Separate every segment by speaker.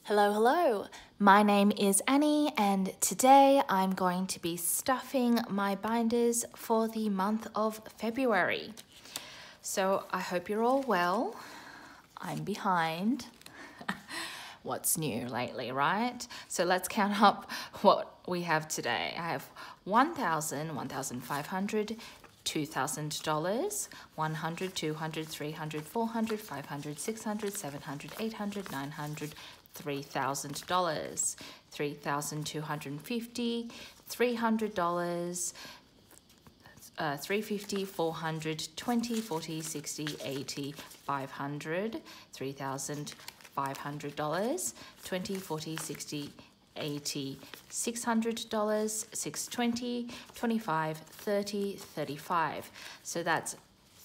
Speaker 1: Hello, hello. My name is Annie and today I'm going to be stuffing my binders for the month of February. So I hope you're all well. I'm behind. What's new lately, right? So let's count up what we have today. I have $1,000, $1,500, $2,000, 100, 200, 300, 400, 500, 600, 700, 800, 900, $3,000, 3,250, $300, 350, 400, 20, 40, 60, 80, 500, $3,500, 20, 40, 60, 80, $600, 620, 25, 30, 35. So that's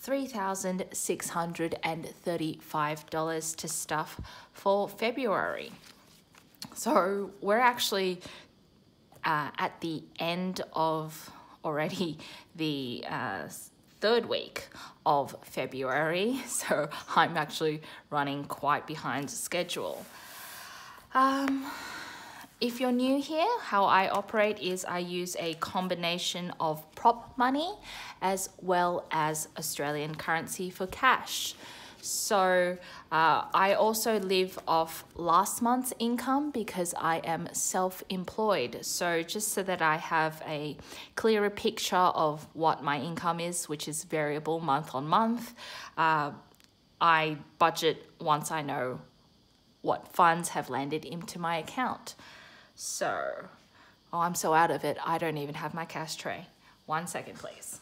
Speaker 1: $3,635 to stuff for February. So we're actually at the end of already the third week of February. So I'm actually running quite behind schedule. If you're new here, how I operate is I use a combination of prop money as well as Australian currency for cash. So I also live off last month's income because I am self-employed. So just so that I have a clearer picture of what my income is, which is variable month on month, I budget once I know what funds have landed into my account. So, oh, I'm so out of it, I don't even have my cash tray. 1 second, please.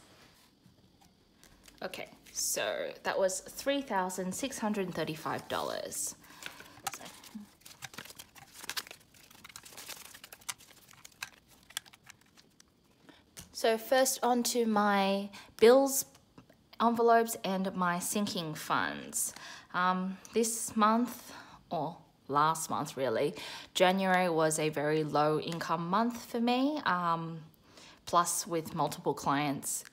Speaker 1: Okay, so that was $3,635. So first on to my bills, envelopes, and my sinking funds. This month, or last month really, January was a very low income month for me, plus with multiple clients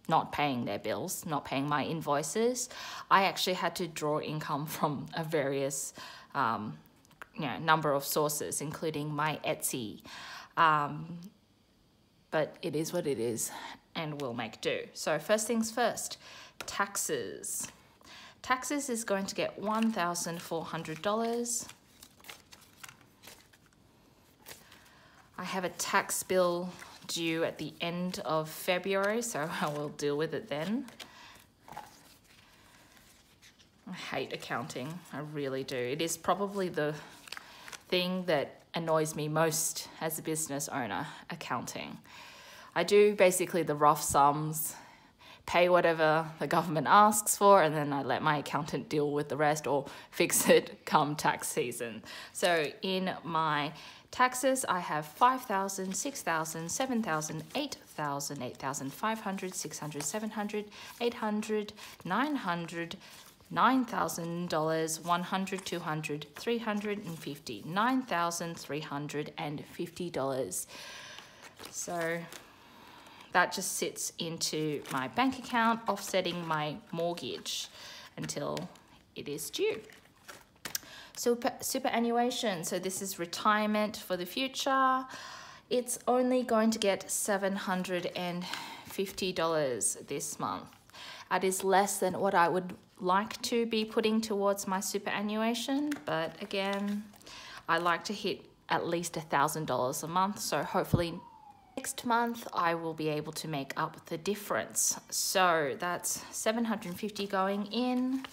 Speaker 1: not paying their bills, not paying my invoices, I actually had to draw income from a various number of sources, including my Etsy. But it is what it is and we'll make do. So first things first, taxes. Taxes is going to get $1,400. I have a tax bill due at the end of February, so I will deal with it then. I hate accounting, I really do. It is probably the thing that annoys me most as a business owner, accounting. I do basically the rough sums, pay whatever the government asks for, and then I let my accountant deal with the rest or fix it come tax season. So in my taxes, I have $5,000, $6,000, $7,000, $8,000, $8,500, $600, $700, $800, $900, $9,000, $100, $200, $350, $9,350. So that just sits into my bank account, offsetting my mortgage until it is due. Superannuation, so this is retirement for the future. It's only going to get $750 this month. That is less than what I would like to be putting towards my superannuation, but again, I like to hit at least $1,000 a month, so hopefully next month I will be able to make up the difference. So that's $750 going in.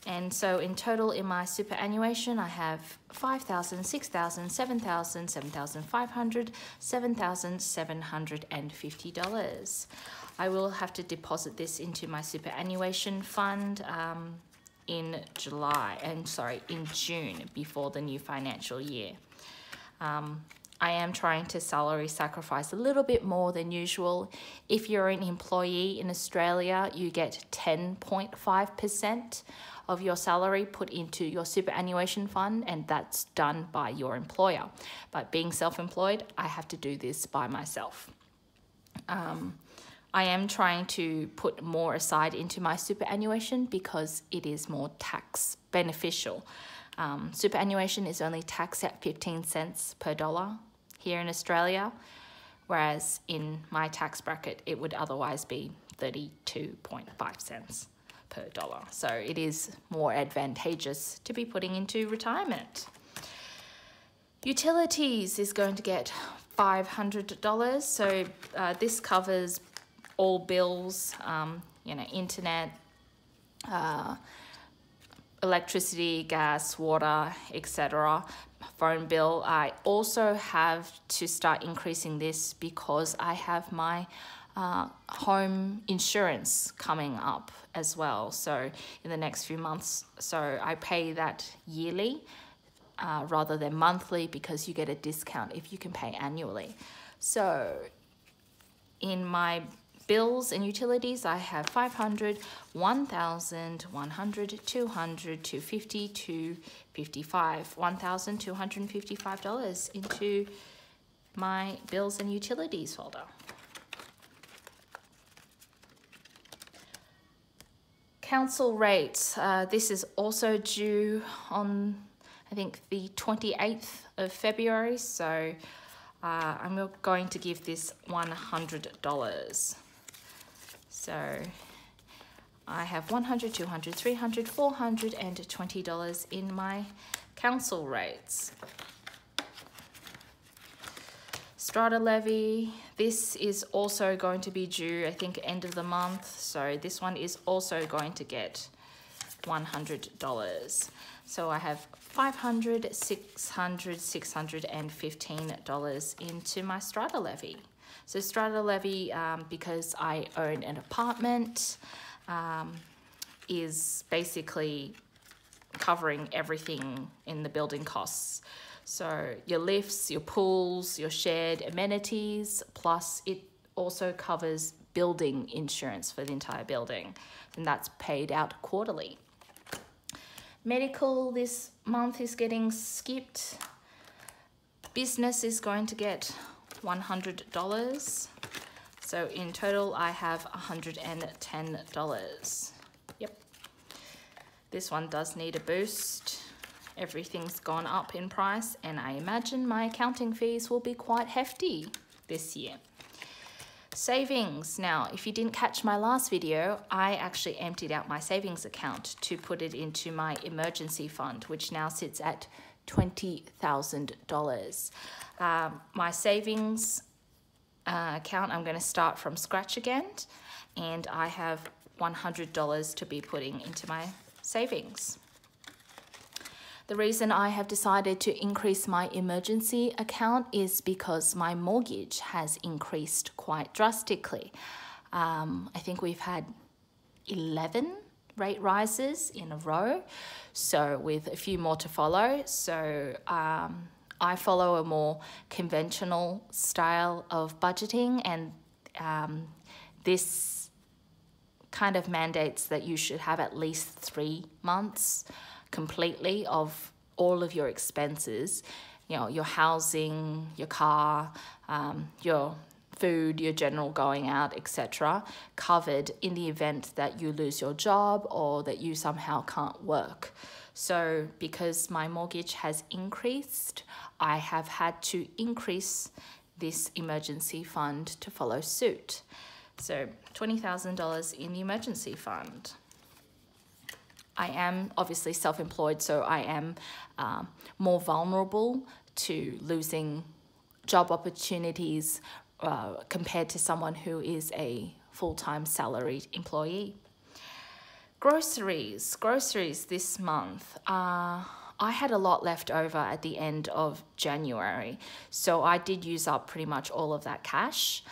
Speaker 1: And so in total in my superannuation, I have $5,000, $6,000, $7,000, $7,500, $7,750. I will have to deposit this into my superannuation fund in June, before the new financial year. I am trying to salary sacrifice a little bit more than usual. If you're an employee in Australia, you get 10.5% of your salary put into your superannuation fund, and that's done by your employer. But being self-employed, I have to do this by myself. I am trying to put more aside into my superannuation because it is more tax beneficial. Superannuation is only taxed at 15 cents per dollar here in Australia, whereas in my tax bracket, it would otherwise be 32.5 cents per dollar. So it is more advantageous to be putting into retirement. Utilities is going to get $500. So this covers all bills, internet, electricity, gas, water, etc. Phone bill. I also have to start increasing this because I have my home insurance coming up as well. So in the next few months, so I pay that yearly rather than monthly because you get a discount if you can pay annually. So in my bills and utilities, I have 500, 1,000, 100, 200, 250, 255, $1,255 into my bills and utilities folder. Council rates. This is also due on, I think, the 28th of February. So I'm going to give this $100. So I have $100, $200, $300, $420 in my council rates. Strata levy, this is also going to be due, I think, end of the month. So this one is also going to get $100. So I have $500, $600, $615 into my strata levy. So strata levy, because I own an apartment, is basically covering everything in the building costs. So your lifts, your pools, your shared amenities, plus it also covers building insurance for the entire building, and that's paid out quarterly. Medical this month is getting skipped. Business is going to get $100. So in total, I have $110. Yep. This one does need a boost. Everything's gone up in price, and I imagine my accounting fees will be quite hefty this year. Savings. Now, if you didn't catch my last video, I actually emptied out my savings account to put it into my emergency fund, which now sits at $20,000. My savings account, I'm going to start from scratch again, and I have $100 to be putting into my savings. The reason I have decided to increase my emergency account is because my mortgage has increased quite drastically. I think we've had 11 rate rises in a row, so with a few more to follow. So I follow a more conventional style of budgeting, and this kind of mandates that you should have at least 3 months completely of all of your expenses, your housing, your car, your food, your general going out, etc., covered in the event that you lose your job or that you somehow can't work. So because my mortgage has increased, I have had to increase this emergency fund to follow suit. So $20,000 in the emergency fund. I am obviously self-employed, so I am more vulnerable to losing job opportunities compared to someone who is a full-time salaried employee. Groceries this month. I had a lot left over at the end of January, so I did use up pretty much all of that cash.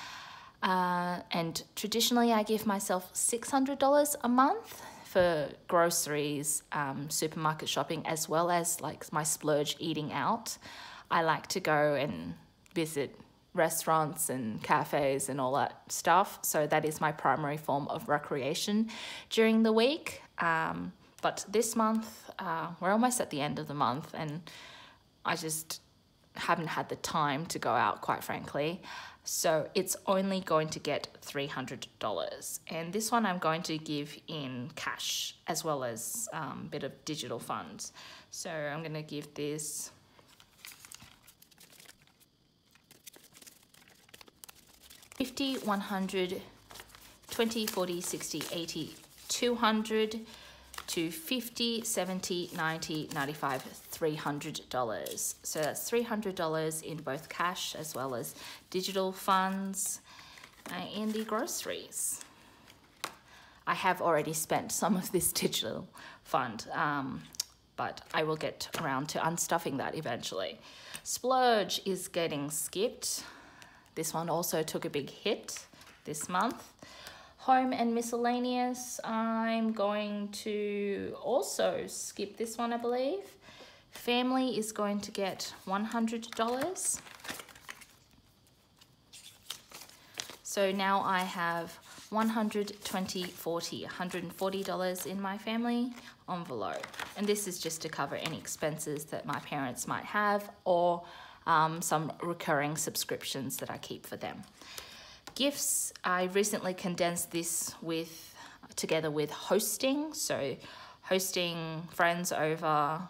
Speaker 1: And traditionally, I give myself $600 a month for groceries, supermarket shopping, as well as like my splurge eating out. I like to go and visit restaurants and cafes and all that stuff. So that is my primary form of recreation during the week. But this month, we're almost at the end of the month, and I just haven't had the time to go out, quite frankly. So it's only going to get $300. And this one I'm going to give in cash as well as a bit of digital funds. So I'm going to give this 50, 100, 20, 40, 60, 80, 200 to 50, 70, 90, 95, $300. So that's $300 in both cash as well as digital funds in the groceries. I have already spent some of this digital fund, but I will get around to unstuffing that eventually. Splurge is getting skipped. This one also took a big hit this month. Home and miscellaneous, I'm going to also skip this one, I believe. Family is going to get $100. So now I have 120, 40, $140 in my family envelope. And this is just to cover any expenses that my parents might have, or some recurring subscriptions that I keep for them. Gifts, I recently condensed this together with hosting. So hosting friends over,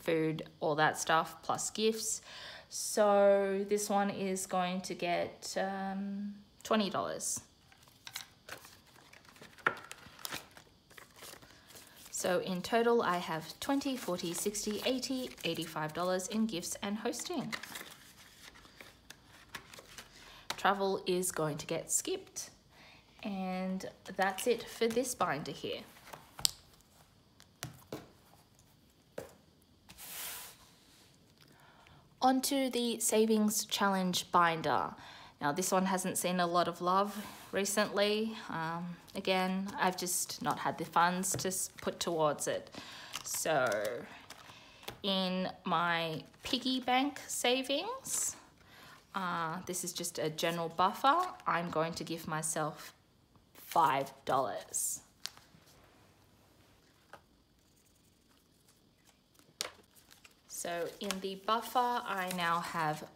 Speaker 1: food, all that stuff, plus gifts. So this one is going to get $20. So in total, I have 20, 40, 60, 80, $85 in gifts and hosting. Travel is going to get skipped. And that's it for this binder here. Onto the savings challenge binder. Now this one hasn't seen a lot of love recently. Again, I've just not had the funds to put towards it. So in my piggy bank savings, this is just a general buffer. I'm going to give myself $5. So in the buffer, I now have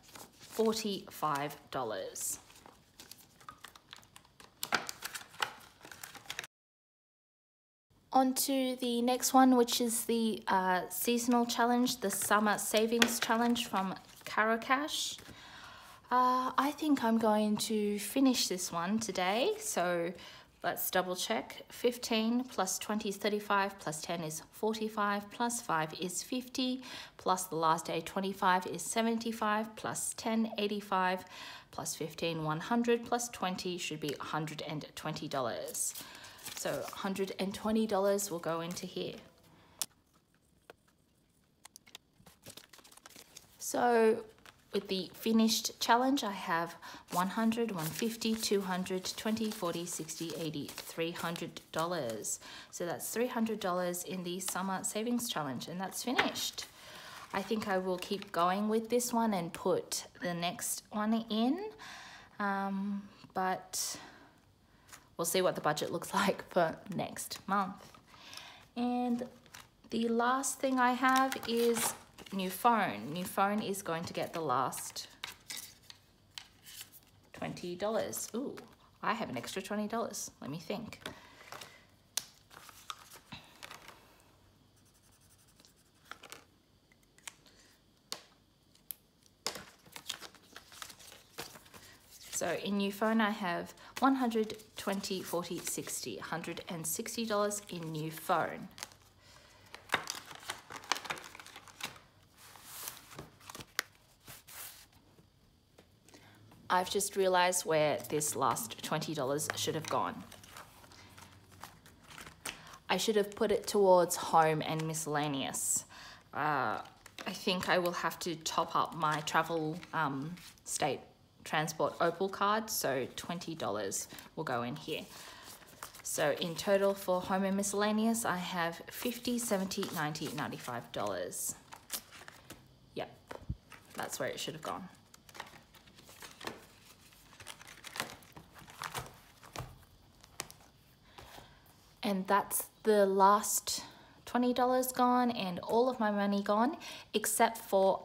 Speaker 1: $45. On to the next one, which is the seasonal challenge, the summer savings challenge from Cash. I think I'm going to finish this one today, so let's double check. 15 plus 20 is 35, plus 10 is 45, plus 5 is 50, plus the last day 25 is 75, plus 10, 85, plus 15, 100, plus 20 should be $120. So $120 will go into here. So with the finished challenge, I have 100, 150, 200, 20, 40, 60, 80, $300. So that's $300 in the summer savings challenge, and that's finished. I think I will keep going with this one and put the next one in, but we'll see what the budget looks like for next month. And the last thing I have is new phone. New phone is going to get the last $20. Ooh, I have an extra $20. Let me think. So in new phone, I have 100, 20, 40, 60, $160 in new phone. I've just realized where this last $20 should have gone. I should have put it towards home and miscellaneous. I think I will have to top up my travel state transport Opal card, so $20 will go in here. So in total for home and miscellaneous, I have $50, $70, $90, $95. Yep, that's where it should have gone. And that's the last $20 gone and all of my money gone, except for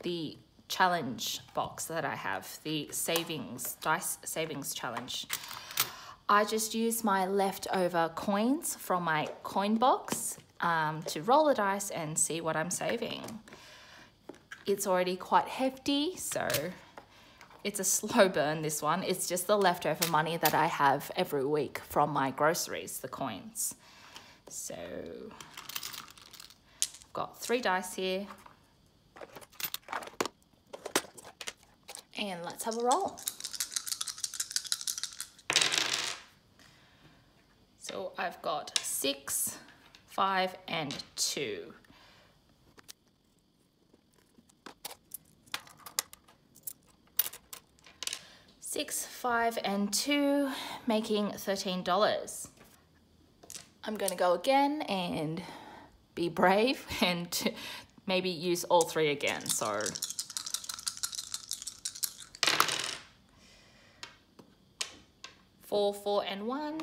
Speaker 1: the challenge box that I have, the dice savings challenge. I just use my leftover coins from my coin box to roll the dice and see what I'm saving. It's already quite hefty, so it's a slow burn, this one. It's just the leftover money that I have every week from my groceries, the coins. So I've got 3 dice here. And let's have a roll. So I've got 6, 5, and 2. $6, $5, and $2, making $13. I'm gonna go again and be brave and maybe use all 3 again. So $4, $4, and $1.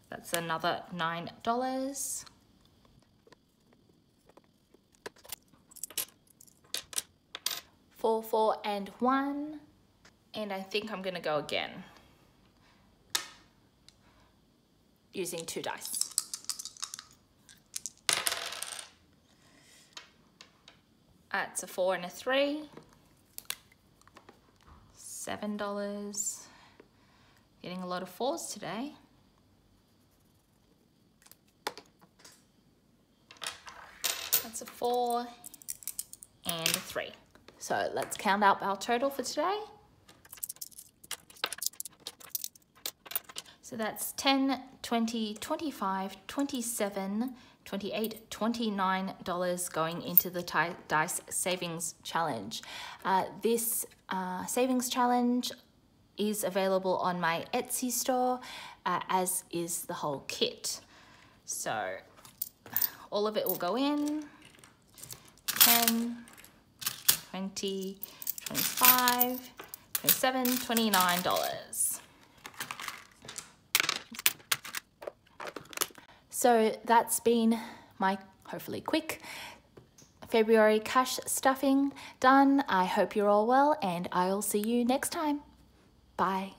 Speaker 1: That's another $9. $4, $4, and $1. And I think I'm gonna go again using 2 dice. That's a 4 and a 3. $7. Getting a lot of 4s today. That's a 4 and a 3. So let's count up our total for today. So that's $10, $20, $25, $27, $28, $29 going into the dice savings challenge. This savings challenge is available on my Etsy store, as is the whole kit. So all of it will go in. 10, 20, 25, 27, $29. So that's been my hopefully quick February cash stuffing done. I hope you're all well, and I'll see you next time. Bye.